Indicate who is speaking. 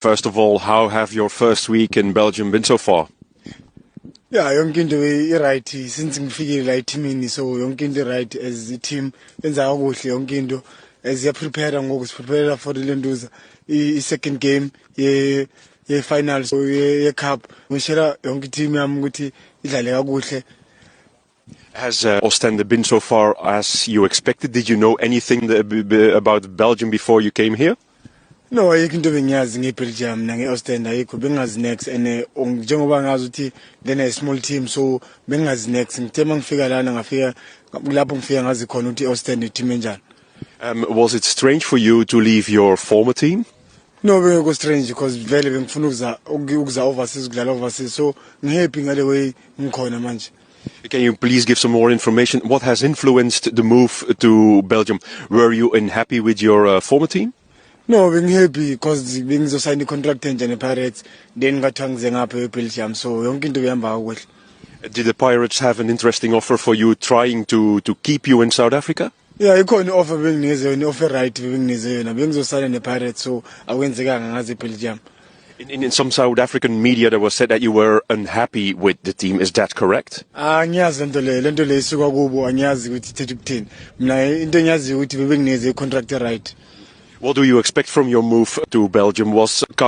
Speaker 1: First of all, how have your first week in Belgium been so far?
Speaker 2: Yeah, yonke into right since ngifikile la teamini, so yonke into right as a team yenza kakuhle yonke into as ya prepare ngoku prepare for the Lenduza second game ye final so ye cup ngishela yonke team yami ukuthi idlale kakuhle.
Speaker 1: Has Ostende been so far as you expected? Did you know anything about Belgium before you came here?
Speaker 2: No, ayikho into bengiyazi ngeBelgium nange-Ostend ayikho bengazi next and njengoba ngazi ukuthi then a small team so bengazi next ngithe mangifika lana ngafika lapho ngifika ngazi khona ukuthi i-Ostend team enjani.
Speaker 1: Was it strange for you to leave your former team?
Speaker 2: No, bengekho strange because vele bengifuna ukuza overseas ukudlala overseas so ngihappy ngale way ngikhona manje.
Speaker 1: Can you please give some more information? What has influenced the move to Belgium? Were you unhappy with your former team?
Speaker 2: No, bengihappy because bengizosign i-contract entsha ne-Pirates then ngathiwa ngize ngapha eBelgium so yonke into behamba kakuhle.
Speaker 1: Did the Pirates have an interesting offer for you trying to keep you in South Africa?
Speaker 2: Yeah, ikhona i-offer benginikeze yona, i-offer right benginikeze yona bengizosana ne-Pirates so akwenzekanga ngaze eBelgium.
Speaker 1: In some South African media there was said that you were unhappy with the team. Is that correct?
Speaker 2: Angiyazi lento le isuka kubo angiyazi ukuthi ithethe ukuthini. Mina into engiyaziyo ukuthi benginikeze i-contract right.
Speaker 1: What do you expect from your move to Belgium? Was